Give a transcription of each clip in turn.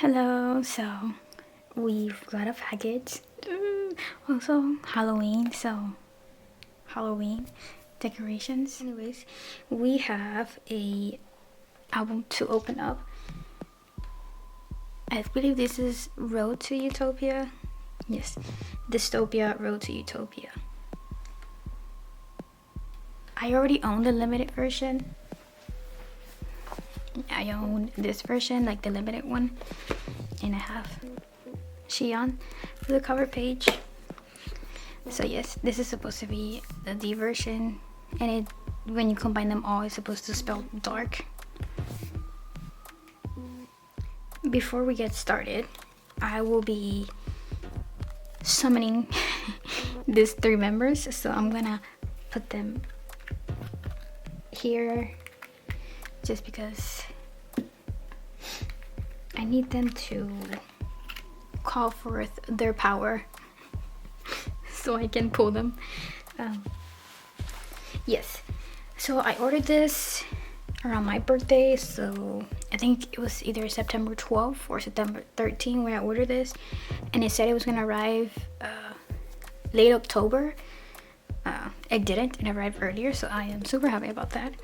Hello, so we've got a package. Also Halloween, so Halloween decorations. Anyways, we have a album to open up. I believe this is Road to Utopia. Yes, Dystopia Road to Utopia. I already own the limited version. I own this version, like the limited one, and I have Xion for the cover page. So yes, this is supposed to be the D version, and it, when you combine them all, it's supposed to spell dark. Before we get started, I will be summoning these 3 members, so I'm gonna put them here just because I need them to call forth their power so I can pull them. Yes, so I ordered this around my birthday, so I think it was either September 12th or September 13th when I ordered this, and it said it was gonna arrive late October. It didn't, it arrived earlier, so I am super happy about that.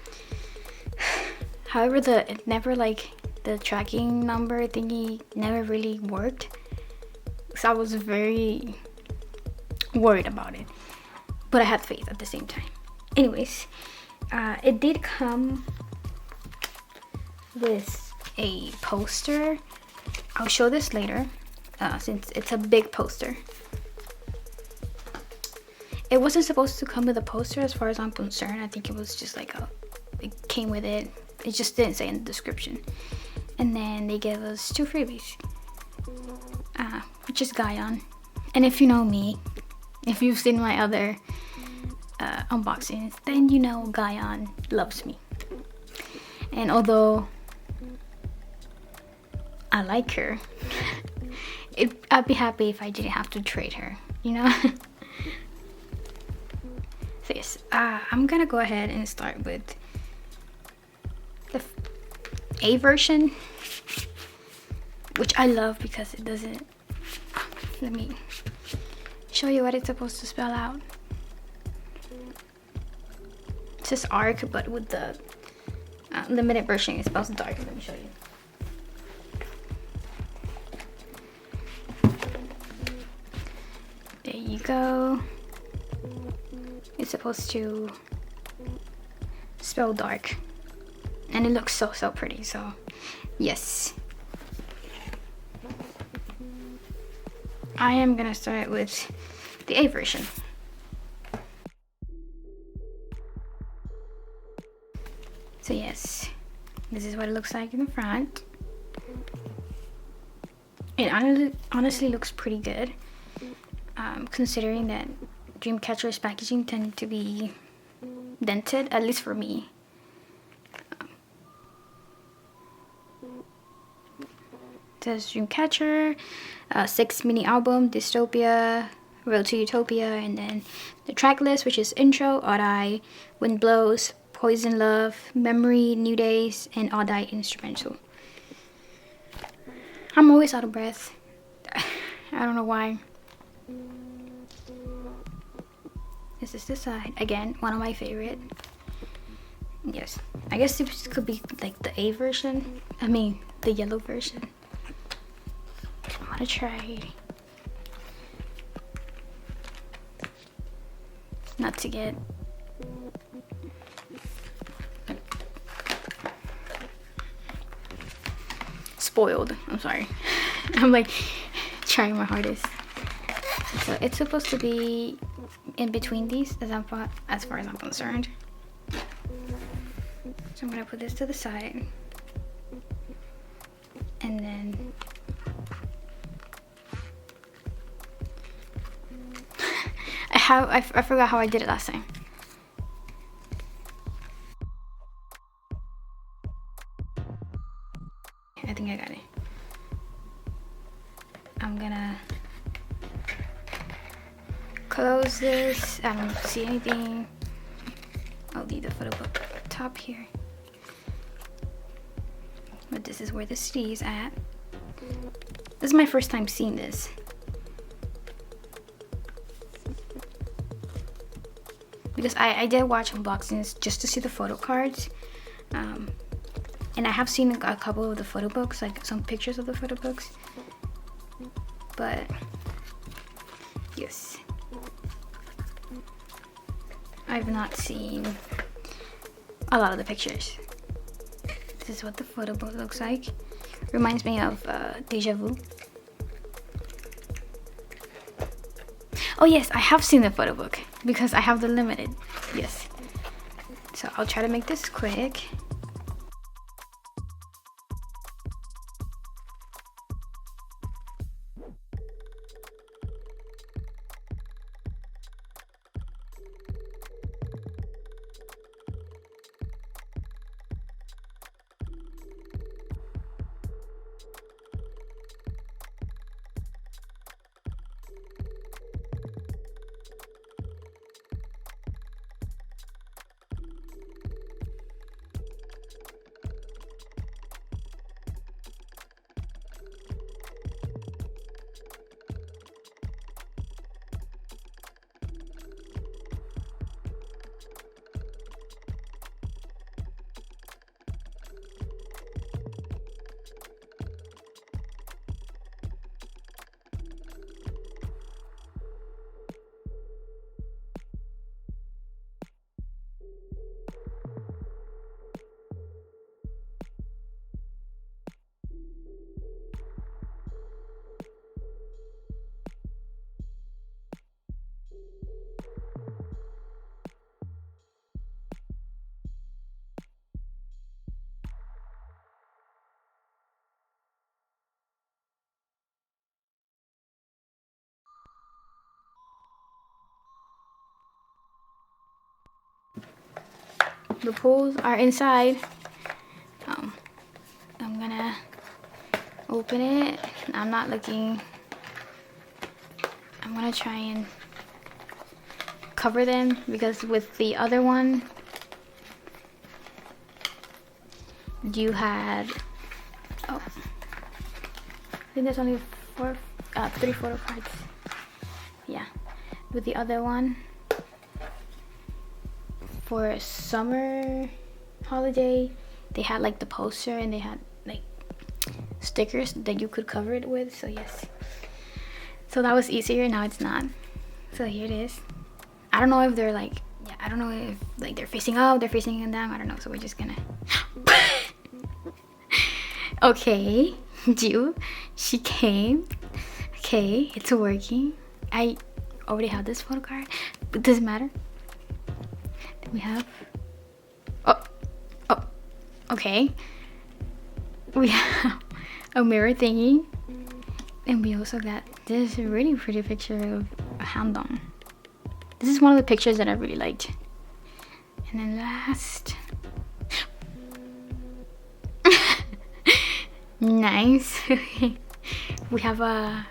However, it never, like, the tracking number thingy never really worked, so I was very worried about it, but I had faith at the same time. Anyways, it did come with a poster. I'll show this later, since it's a big poster. It wasn't supposed to come with a poster as far as I'm concerned. I think it was just like it came with it. It just didn't say in the description. And then they gave us 2 freebies, which is Guyon. And if you know me, if you've seen my other unboxings, then you know Guyon loves me. And although I like her, I'd be happy if I didn't have to trade her, you know? So yes, I'm gonna go ahead and start with the A version, which I love because it doesn't, let me show you what it's supposed to spell out. It says arc, but with the limited version it spells dark. Let me show you. There you go. It's supposed to spell dark, and it looks so pretty. So yes, I am gonna start with the A version. So yes, this is what it looks like in the front. It honestly looks pretty good, considering that Dreamcatcher's packaging tended to be dented, at least for me. It says Dreamcatcher, 6 mini album, Dystopia, Road to Utopia, and then the track list, which is Intro, Odd Eye, Wind Blows, Poison Love, Memory, New Days, and Odd Eye Instrumental. I'm always out of breath. I don't know why. This is the side. Again, one of my favorite. Yes, I guess this could be like the A version. I mean, the yellow version. I'm gonna try not to get spoiled. I'm sorry. I'm like trying my hardest. So it's supposed to be in between these, as far as I'm concerned. So I'm gonna put this to the side, and then I forgot how I did it last time. I think I got it. I'm gonna close this. I don't see anything. I'll leave the photo book top here. But this is where the CD is at. This is my first time seeing this. Because I did watch unboxings just to see the photo cards. And I have seen a couple of the photo books, like some pictures of the photo books. But yes, I've not seen a lot of the pictures. This is what the photo book looks like. Reminds me of Deja Vu. Oh yes, I have seen the photo book because I have the limited. Yes. So I'll try to make this quick. The pools are inside. I'm gonna open it. I'm not looking. I'm gonna try and cover them because with the other one you had, oh, I think there's only three photo cards. Yeah, with the other one for summer holiday they had like the poster and they had like stickers that you could cover it with. So yes, so that was easier. Now it's not. So here it is. I don't know if they're like, yeah, I don't know if like they're facing up, they're facing down, I don't know. So we're just gonna okay, she came. Okay, it's working. I already have this photo card, but it doesn't matter. We have, oh, okay. We have a mirror thingy, and we also got this really pretty picture of a hound. This is one of the pictures that I really liked. And then last, nice. We have a,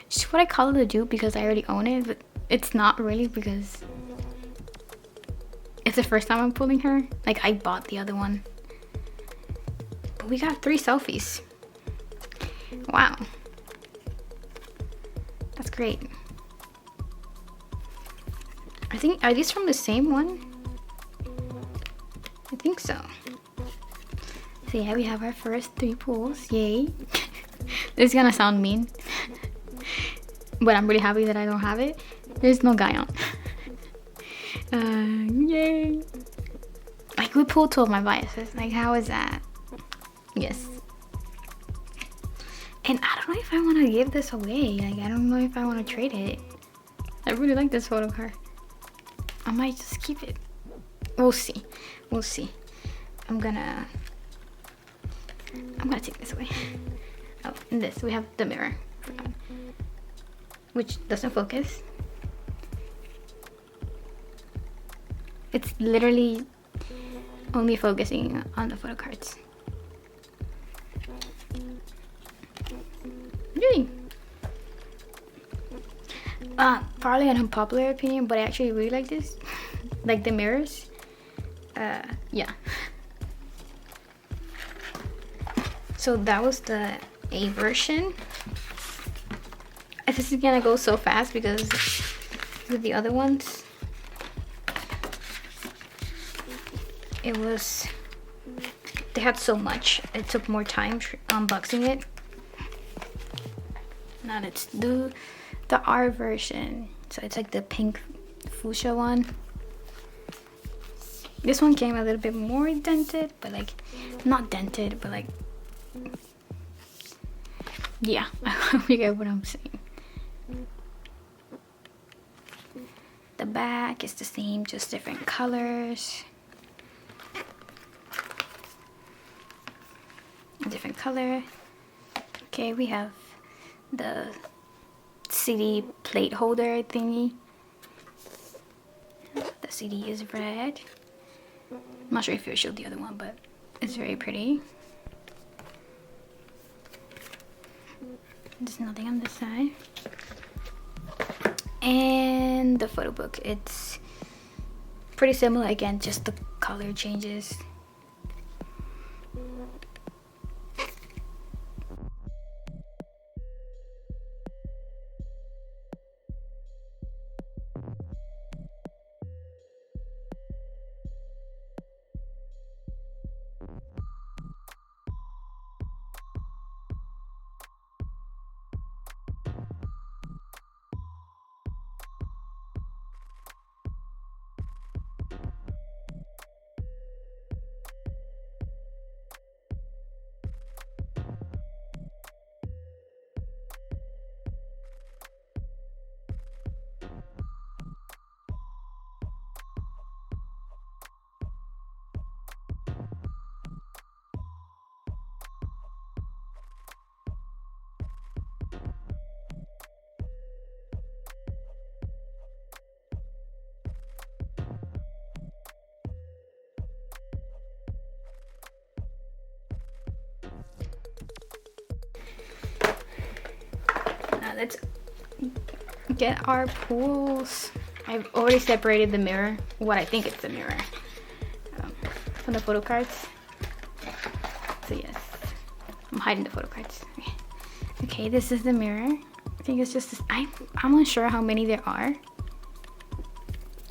just what I call it a dupe because I already own it, but it's not really because it's the first time I'm pulling her. Like I bought the other one. But we got 3 selfies. Wow. That's great. I think, are these from the same one? I think so. So yeah, we have our first 3 pools. Yay. This is gonna sound mean. But I'm really happy that I don't have it. There's no guy on. Yay. Like we pulled 2 of my biases. Like how is that? Yes. And I don't know if I want to give this away. Like I don't know if I want to trade it. I really like this photo card. I might just keep it. We'll see. We'll see. I'm gonna take this away. Oh, and this, we have the mirror. Which doesn't focus. It's literally only focusing on the photo cards. Yay! Probably an unpopular opinion, but I actually really like this. Like the mirrors. Yeah. So that was the A version. This is gonna go so fast because with the other ones, they had so much. It took more time unboxing it. Now let's do the R version. So it's like the pink fuchsia one. This one came a little bit more dented, but like not dented, but like, yeah, you get what I'm saying. The back is the same, just different colors. A different color. Okay, we have the CD plate holder thingy. The CD is red. I'm not sure if I showed the other one, but it's very pretty. There's nothing on this side. And the photo book, it's pretty similar. Again, just the color changes. Now let's get our pools. I've already separated the mirror, what I think it's the mirror, from the photo cards. So yes, I'm hiding the photo cards. Okay, this is the mirror. I think it's just this, I'm unsure how many there are,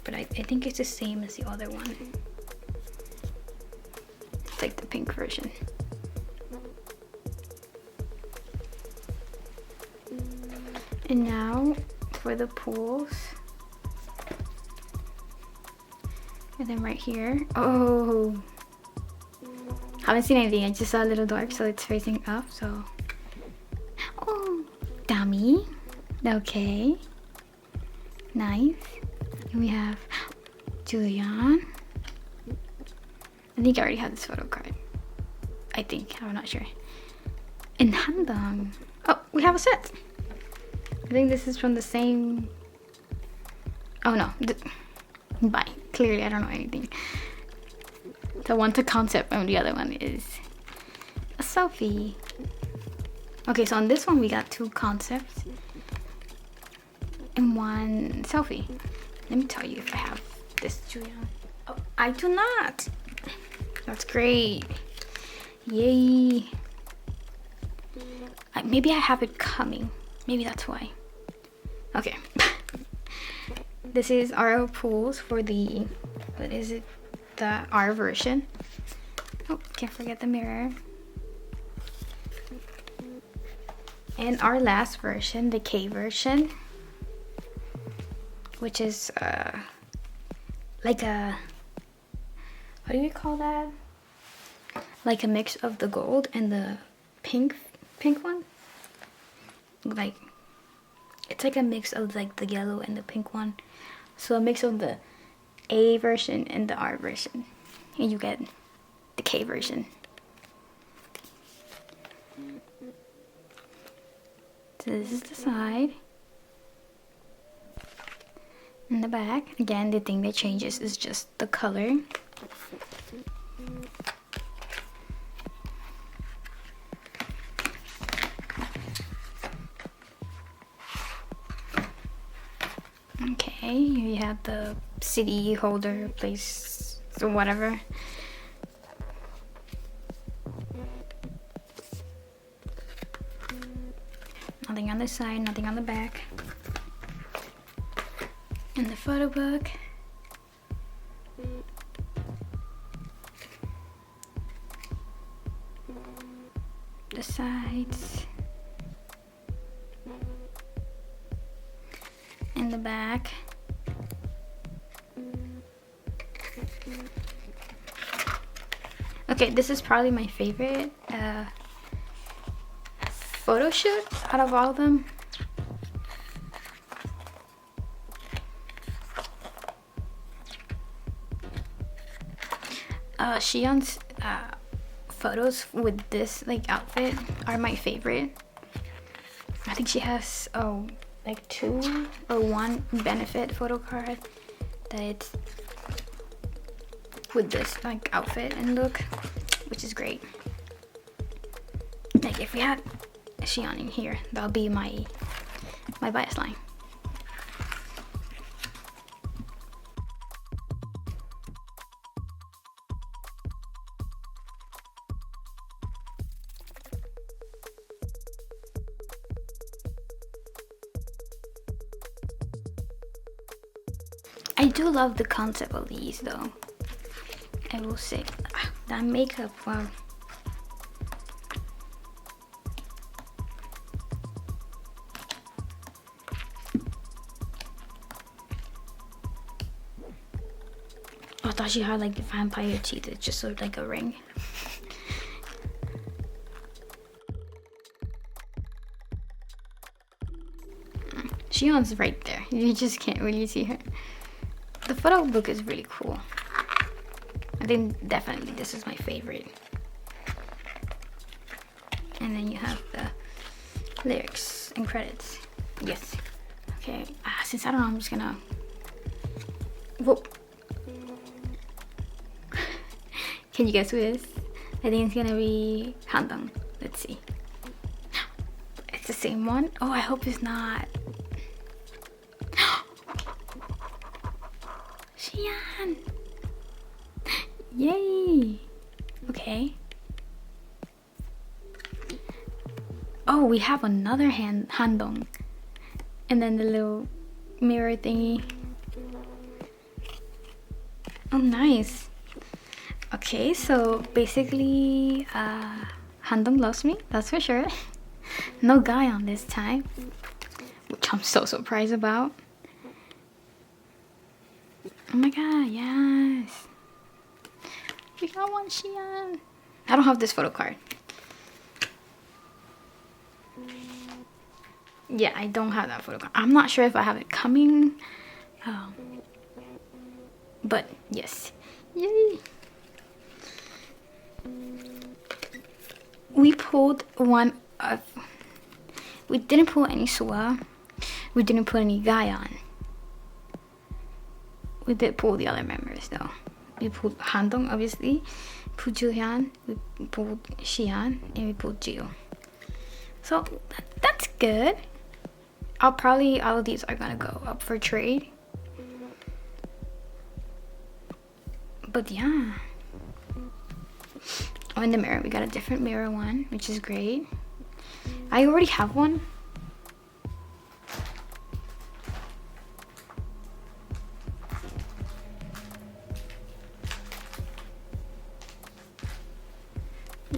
but I think it's the same as the other one. It's like the pink version. And now for the pools. And then right here, oh, haven't seen anything. I just saw a little dark, so it's facing up. So, oh, dummy. Okay, nice. And we have Julian. I think I already have this photo card. I think, I'm not sure. And Handong. Oh, we have a set. I think this is from the same. Oh no. Bye. Clearly, I don't know anything. The one to concept and the other one is a selfie. Okay, so on this one we got 2 concepts and 1 selfie. Let me tell you if I have this Julian. Oh, I do not. That's great. Yay. Maybe I have it coming. Maybe that's why. Okay. This is our pools for the, what is it? The R version. Oh, can't forget the mirror. And our last version, the K version, which is like a, what do we call that? Like a mix of the gold and the pink one. Like, it's like a mix of like the yellow and the pink one. So a mix of the A version and the R version, and you get the K version. So this is the side. In the back, again, the thing that changes is just the color. Okay, here you have the CD holder place or whatever. nothing on the side, nothing on the back. And the photo book. The sides. And the back. Okay, this is probably my favorite photo shoot out of all of them. Xi'an's photos with this like outfit are my favorite. I think she has like 2 or 1 benefit photo card that it's with this like outfit and look, which is great. Like if we had Xi'an in here, that'll be my bias line. I do love the concept of these though. I will say that makeup, wow. I thought she had like the vampire teeth. It just looked like a ring. Xi'an's right there. You just can't really see her. The photo book is really cool. I think definitely this is my favorite. And then you have the lyrics and credits. Yes. Okay, since I don't know, I'm just gonna... Whoop. Can you guess who it is? I think it's gonna be Handong. Let's see. It's the same one? Oh, I hope it's not. Xi'an! Yay! Okay. Oh, we have another Handong. And then the little mirror thingy. Oh, nice. Okay, so basically, Handong loves me, that's for sure. No guy on this time, which I'm so surprised about. Oh my god, yes. We got one Xi'an. I don't have this photo card. Yeah, I don't have that photo card. I'm not sure if I have it coming. But yes. Yay. We pulled one of... We didn't pull any Sua. We didn't put any Gaian. We did pull the other members though. We pulled Handong, obviously. Pulled Juhyun. We pulled Xi'an. And we pulled Jiu. So that's good. All of these are gonna go up for trade. But yeah. Oh, in the mirror, we got a different mirror one, which is great. I already have one.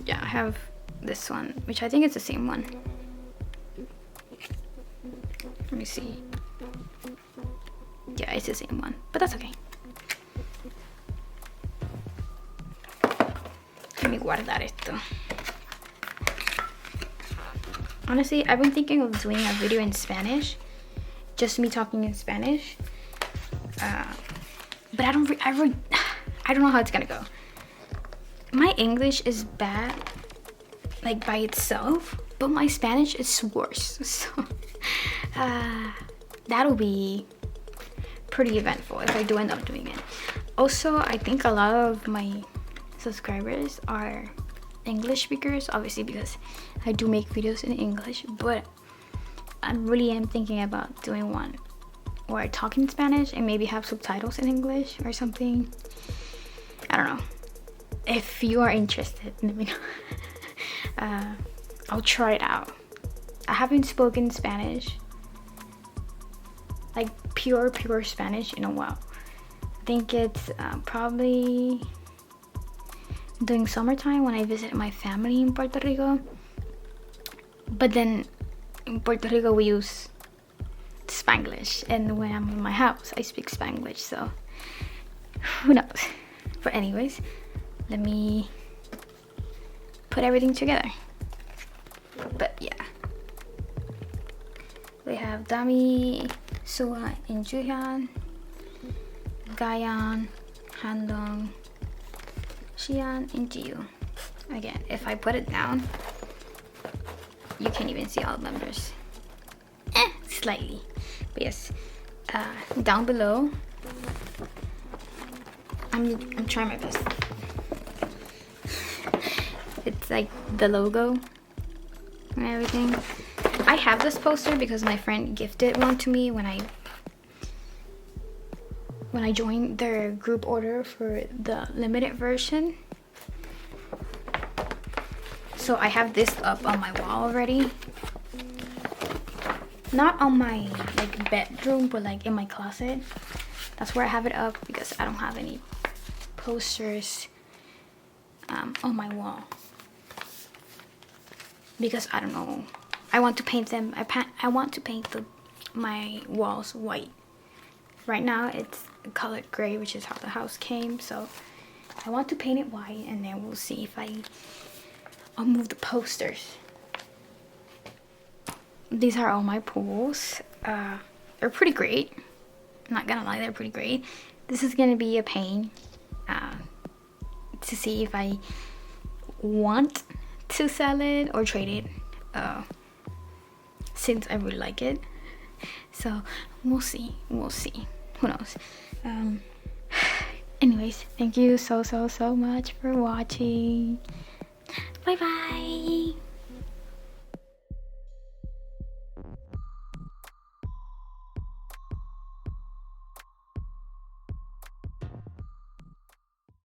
Yeah, I have this one, which I think it's the same one. Let me see. Yeah, it's the same one, but that's okay. Let me guardar esto. Honestly, I've been thinking of doing a video in Spanish, just me talking in Spanish. But I don't know how it's gonna go. My English is bad, like by itself, but my Spanish is worse. So that'll be pretty eventful if I do end up doing it. Also, I think a lot of my subscribers are English speakers, obviously because I do make videos in English, but I really am thinking about doing one where I talk in Spanish and maybe have subtitles in English or something. I don't know. If you are interested, let me know. I'll try it out. I haven't spoken Spanish, like pure Spanish, in a while. I think it's probably during summertime when I visit my family in Puerto Rico. But then in Puerto Rico we use Spanglish, and when I'm in my house I speak Spanglish, so who knows. But anyways, let me put everything together. But yeah, we have Dami, Sua, and Juhyun, Gayan, Handong, Xian, and Jiyu. Again, if I put it down, you can't even see all the members. Slightly. But yes, down below, I'm trying my best. It's like the logo and everything. I have this poster because my friend gifted one to me when I joined their group order for the limited version. So I have this up on my wall already. Not on my like bedroom, but like in my closet. That's where I have it up because I don't have any posters on my wall. Because I don't know, I want to paint them. I want to paint my walls white. Right now it's colored gray, which is how the house came. So I want to paint it white, and then we'll see if I'll move the posters. These are all my pools. They're pretty great. I'm not gonna lie, they're pretty great. This is gonna be a pain to see if I want to sell it or trade it, since I really like it. So we'll see. Who knows? Anyways, thank you so much for watching. Bye bye.